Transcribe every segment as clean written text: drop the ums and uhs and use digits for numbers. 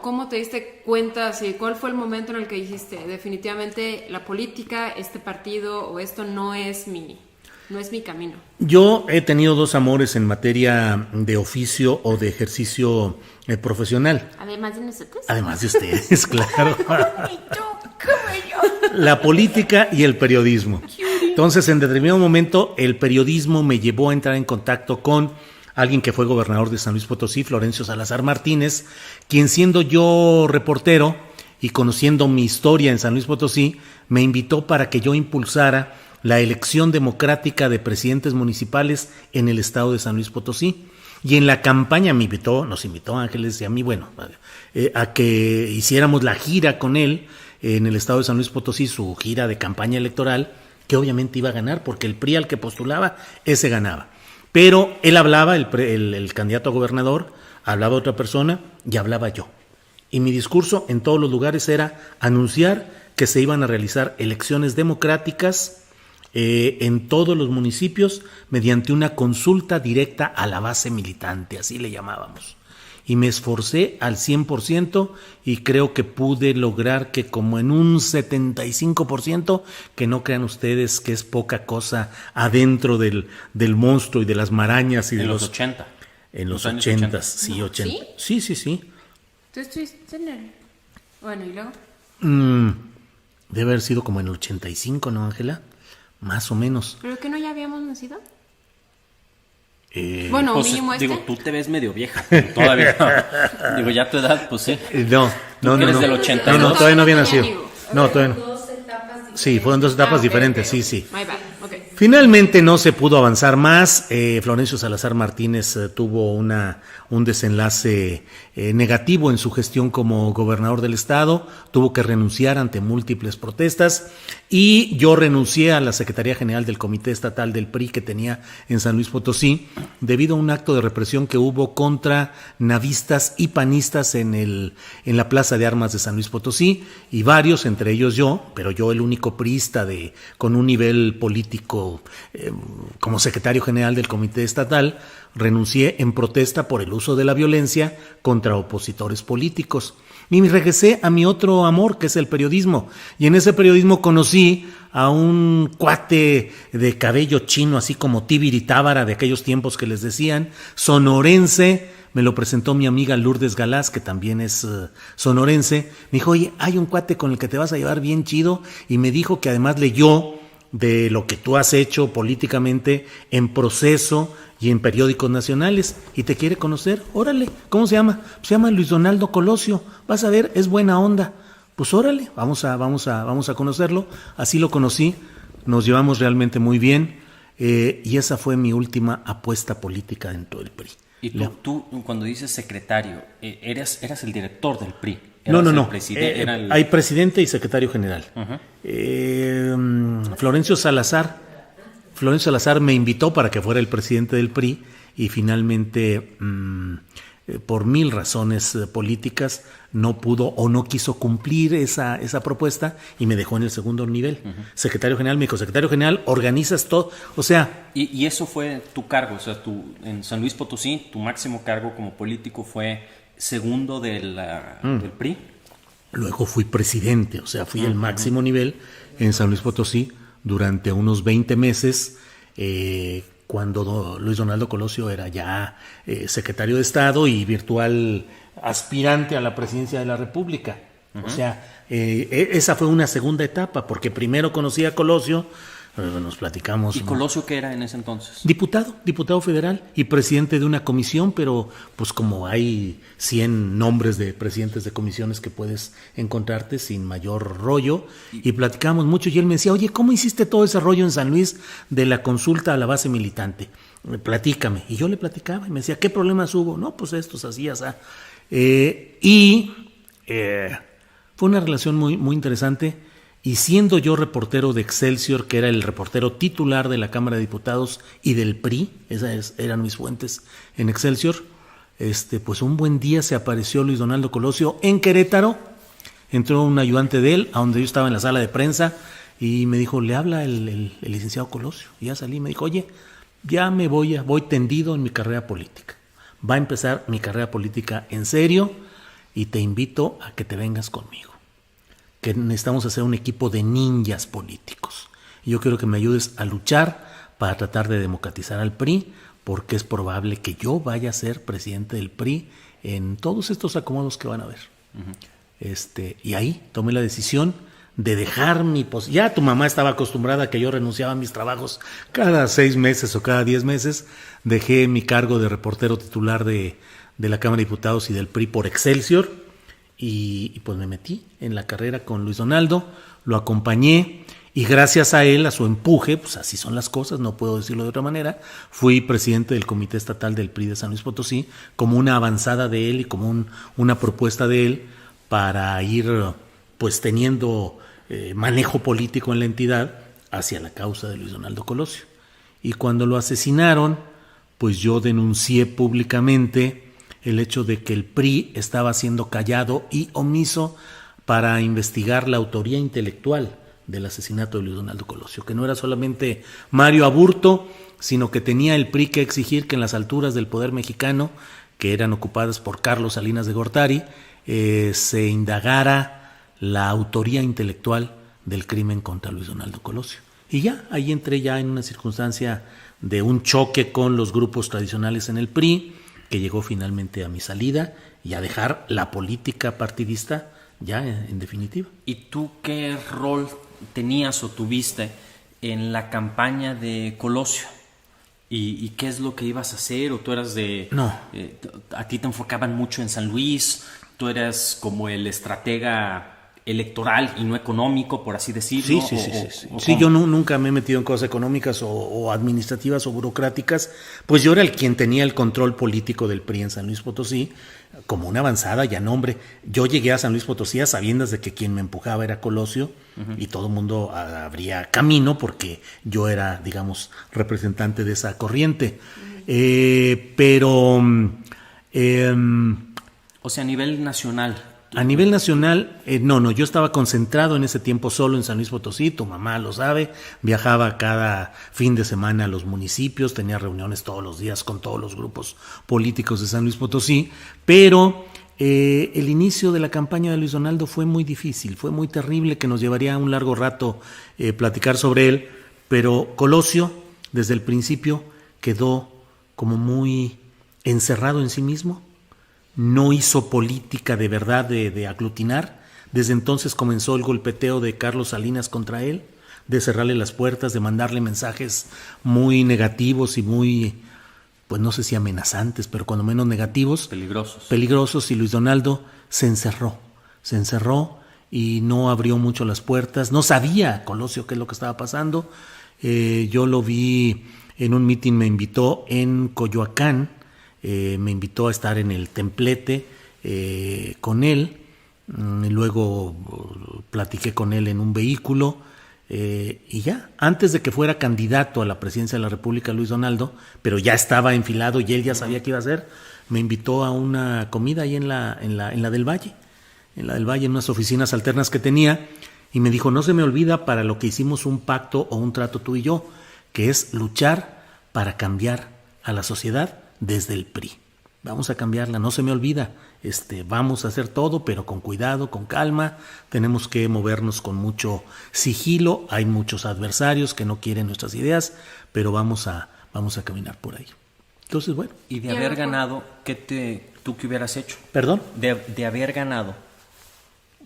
cómo te diste cuenta? Así, ¿cuál fue el momento en el que dijiste, definitivamente la política, este partido o esto no es mi camino? Yo he tenido dos amores en materia de oficio o de ejercicio profesional. Además de nosotros. Además de ustedes, claro. ¿Y tú? ¿Cómo yo? La política y el periodismo. Entonces, en determinado momento, el periodismo me llevó a entrar en contacto con alguien que fue gobernador de San Luis Potosí, Florencio Salazar Martínez, quien, siendo yo reportero y conociendo mi historia en San Luis Potosí, me invitó para que yo impulsara la elección democrática de presidentes municipales en el estado de San Luis Potosí. Y en la campaña nos invitó Ángeles y a mí, a que hiciéramos la gira con él en el estado de San Luis Potosí, su gira de campaña electoral, que obviamente iba a ganar, porque el PRI al que postulaba, ese ganaba. Pero él hablaba, el candidato a gobernador, hablaba otra persona y hablaba yo. Y mi discurso en todos los lugares era anunciar que se iban a realizar elecciones democráticas en todos los municipios mediante una consulta directa a la base militante, así le llamábamos. Y me esforcé al 100% y creo que pude lograr que como en un 75%, que no crean ustedes que es poca cosa adentro del monstruo y de las marañas y de los 80. En los 80, sí, 80. ¿Sí? Sí. ¿Tú estuviste en el...? Bueno, ¿y luego? Debe haber sido como en el 85, ¿no, Ángela? Más o menos. ¿Pero que no ya habíamos nacido? Pues, mínimo digo, tú te ves medio vieja, todavía. Digo, ya tu edad, pues sí. No. Eres del 80. No, todavía no había nacido. No, todavía no. Dos etapas diferentes. Sí, fueron dos etapas diferentes, okay. sí. My bad, okay. Finalmente no se pudo avanzar más. Florencio Salazar Martínez tuvo un desenlace negativo en su gestión como gobernador del estado. Tuvo que renunciar ante múltiples protestas y yo renuncié a la Secretaría General del Comité Estatal del PRI que tenía en San Luis Potosí debido a un acto de represión que hubo contra navistas y panistas en la Plaza de Armas de San Luis Potosí, y varios, entre ellos yo, pero yo el único priista con un nivel político como secretario general del Comité Estatal, renuncié en protesta por el uso de la violencia contra opositores políticos. Y me regresé a mi otro amor, que es el periodismo. Y en ese periodismo conocí a un cuate de cabello chino, así como Tibiri Tábara de aquellos tiempos que les decían, sonorense. Me lo presentó mi amiga Lourdes Galás, que también es sonorense. Me dijo, oye, hay un cuate con el que te vas a llevar bien chido. Y me dijo que además leyó de lo que tú has hecho políticamente en Proceso y en periódicos nacionales y te quiere conocer. Órale, ¿cómo se llama? Se llama Luis Donaldo Colosio. Vas a ver, es buena onda. Pues órale, vamos a conocerlo. Así lo conocí, nos llevamos realmente muy bien y esa fue mi última apuesta política dentro del PRI. Y tú cuando dices secretario, eras el director del PRI. No. Hay presidente y secretario general. Uh-huh. Florencio Salazar me invitó para que fuera el presidente del PRI y finalmente, por mil razones políticas, no pudo o no quiso cumplir esa propuesta y me dejó en el segundo nivel. Uh-huh. Secretario general, me dijo, secretario general, organizas todo. O sea... Y eso fue tu cargo, o sea, en San Luis Potosí, tu máximo cargo como político fue segundo del PRI. Luego fui presidente, o sea, fui el máximo nivel en San Luis Potosí durante unos 20 meses, cuando Luis Donaldo Colosio era ya secretario de Estado y virtual aspirante a la presidencia de la República. Uh-huh. O sea, esa fue una segunda etapa, porque primero conocí a Colosio, nos platicamos. ¿Y Colosio qué era en ese entonces? Diputado federal y presidente de una comisión, pero pues como hay 100 nombres de presidentes de comisiones que puedes encontrarte sin mayor rollo, y platicamos mucho y él me decía, oye, ¿cómo hiciste todo ese rollo en San Luis de la consulta a la base militante? Platícame. Y yo le platicaba y me decía, ¿qué problemas hubo? No, pues estos, así, así. Fue una relación muy, muy interesante. Y siendo yo reportero de Excelsior, que era el reportero titular de la Cámara de Diputados y del PRI, eran mis fuentes en Excelsior, pues un buen día se apareció Luis Donaldo Colosio en Querétaro. Entró un ayudante de él, a donde yo estaba en la sala de prensa, y me dijo, le habla el licenciado Colosio. Y ya salí y me dijo, oye, ya voy tendido en mi carrera política. Va a empezar mi carrera política en serio. y te invito a que te vengas conmigo, que necesitamos hacer un equipo de ninjas políticos. Y yo quiero que me ayudes a luchar para tratar de democratizar al PRI, porque es probable que yo vaya a ser presidente del PRI en todos estos acomodos que van a haber. Y ahí tomé la decisión de dejar mi posición. Ya tu mamá estaba acostumbrada a que yo renunciaba a mis trabajos cada 6 meses o cada 10 meses. Dejé mi cargo de reportero titular de la Cámara de Diputados y del PRI por Excelsior y pues me metí en la carrera con Luis Donaldo, lo acompañé y gracias a él, a su empuje, pues así son las cosas, no puedo decirlo de otra manera, fui presidente del Comité Estatal del PRI de San Luis Potosí como una avanzada de él y como una propuesta de él para ir pues teniendo manejo político en la entidad hacia la causa de Luis Donaldo Colosio. Y cuando lo asesinaron, pues yo denuncié públicamente el hecho de que el PRI estaba siendo callado y omiso para investigar la autoría intelectual del asesinato de Luis Donaldo Colosio, que no era solamente Mario Aburto, sino que tenía el PRI que exigir que en las alturas del poder mexicano, que eran ocupadas por Carlos Salinas de Gortari, se indagara la autoría intelectual del crimen contra Luis Donaldo Colosio. Y ya, ahí entré ya en una circunstancia de un choque con los grupos tradicionales en el PRI, que llegó finalmente a mi salida y a dejar la política partidista ya en definitiva. ¿Y tú qué rol tenías o tuviste en la campaña de Colosio? ¿Y qué es lo que ibas a hacer? ¿O tú eras de... No. ¿A ti te enfocaban mucho en San Luis? ¿Tú eras como el estratega electoral y no económico, por así decirlo? Sí, yo nunca me he metido en cosas económicas o administrativas o burocráticas, pues yo era el quien tenía el control político del PRI en San Luis Potosí, como una avanzada ya nombre. Yo llegué a San Luis Potosí a sabiendas de que quien me empujaba era Colosio, y todo el mundo abría camino porque yo era, digamos, representante de esa corriente. O sea, a nivel nacional. A nivel nacional, no, yo estaba concentrado en ese tiempo solo en San Luis Potosí, tu mamá lo sabe, viajaba cada fin de semana a los municipios, tenía reuniones todos los días con todos los grupos políticos de San Luis Potosí, pero el inicio de la campaña de Luis Donaldo fue muy difícil, fue muy terrible, que nos llevaría un largo rato platicar sobre él, pero Colosio desde el principio quedó como muy encerrado en sí mismo. No hizo política de verdad de aglutinar. Desde entonces comenzó el golpeteo de Carlos Salinas contra él, de cerrarle las puertas, de mandarle mensajes muy negativos y muy, pues no sé si amenazantes, pero cuando menos negativos. Peligrosos, y Luis Donaldo se encerró y no abrió mucho las puertas. No sabía Colosio qué es lo que estaba pasando. Yo lo vi en un mitin, me invitó en Coyoacán. Me invitó a estar en el templete con él, y luego platiqué con él en un vehículo y ya, antes de que fuera candidato a la presidencia de la República Luis Donaldo, pero ya estaba enfilado y él ya sabía qué iba a hacer, me invitó a una comida ahí en la del Valle, en unas oficinas alternas que tenía, y me dijo, no se me olvida para lo que hicimos un pacto o un trato tú y yo, que es luchar para cambiar a la sociedad desde el PRI. Vamos a cambiarla, no se me olvida. Vamos a hacer todo, pero con cuidado, con calma. Tenemos que movernos con mucho sigilo. Hay muchos adversarios que no quieren nuestras ideas, pero vamos a caminar por ahí. Entonces, bueno. Y de haber ganado, ¿tú qué hubieras hecho? ¿Perdón? De haber ganado.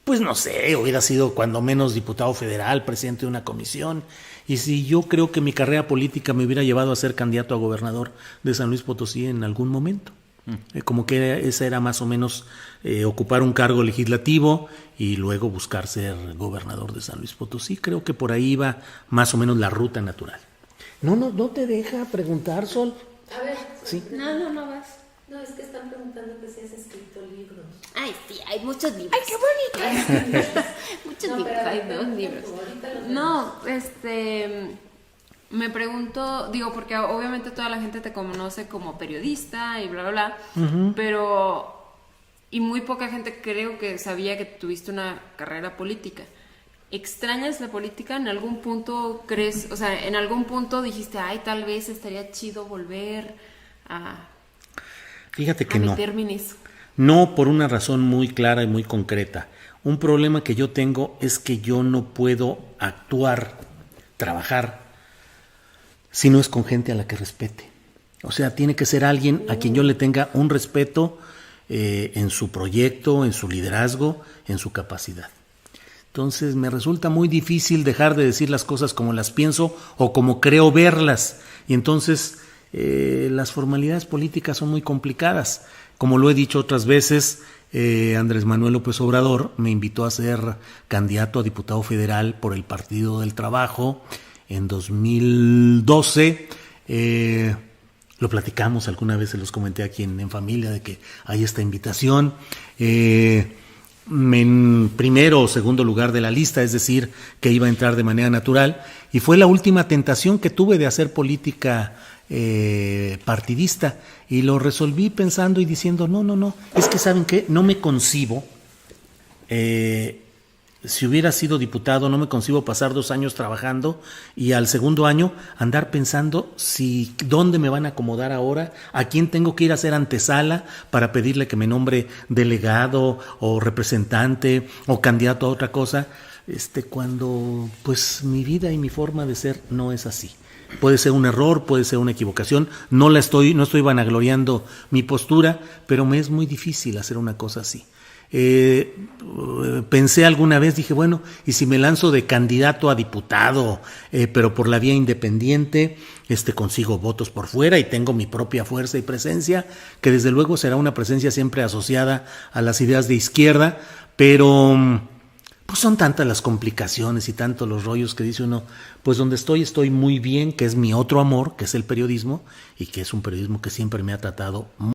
Pues no sé, hubiera sido cuando menos diputado federal, presidente de una comisión. Y si yo creo que mi carrera política me hubiera llevado a ser candidato a gobernador de San Luis Potosí en algún momento. Como que esa era más o menos ocupar un cargo legislativo y luego buscar ser gobernador de San Luis Potosí. Creo que por ahí iba más o menos la ruta natural. No te deja preguntar, Sol. A ver, ¿Sí? No vas. No, es que están preguntando que si has escrito libros. Ay, sí, hay muchos libros. ¡Ay, qué bonito! Muchos libros, hay 2 libros. No, me pregunto, digo, porque obviamente toda la gente te conoce como periodista y bla, bla, bla, pero, y muy poca gente creo que sabía que tuviste una carrera política. ¿Extrañas la política? ¿En algún punto crees, o sea, en algún punto dijiste, ay, tal vez estaría chido volver a... Fíjate que no. Meterme en eso. No por una razón muy clara y muy concreta. Un problema que yo tengo es que yo no puedo actuar, trabajar, si no es con gente a la que respete. O sea, tiene que ser alguien a quien yo le tenga un respeto en su proyecto, en su liderazgo, en su capacidad. Entonces me resulta muy difícil dejar de decir las cosas como las pienso o como creo verlas. Y entonces las formalidades políticas son muy complicadas. Como lo he dicho otras veces, Andrés Manuel López Obrador me invitó a ser candidato a diputado federal por el Partido del Trabajo en 2012. Lo platicamos alguna vez, se los comenté aquí en familia, de que hay esta invitación. En primero o segundo lugar de la lista, es decir, que iba a entrar de manera natural, y fue la última tentación que tuve de hacer política partidista, y lo resolví pensando y diciendo, no, es que ¿saben qué? No me concibo, si hubiera sido diputado, no me concibo pasar 2 años trabajando y al segundo año andar pensando dónde me van a acomodar ahora, a quién tengo que ir a hacer antesala para pedirle que me nombre delegado o representante o candidato a otra cosa, cuando pues mi vida y mi forma de ser no es así. Puede ser un error, puede ser una equivocación, no estoy vanagloriando mi postura, pero me es muy difícil hacer una cosa así. Pensé alguna vez, dije, bueno, y si me lanzo de candidato a diputado, pero por la vía independiente, consigo votos por fuera y tengo mi propia fuerza y presencia, que desde luego será una presencia siempre asociada a las ideas de izquierda, pero pues son tantas las complicaciones y tantos los rollos que dice uno, pues donde estoy muy bien, que es mi otro amor, que es el periodismo, y que es un periodismo que siempre me ha tratado muy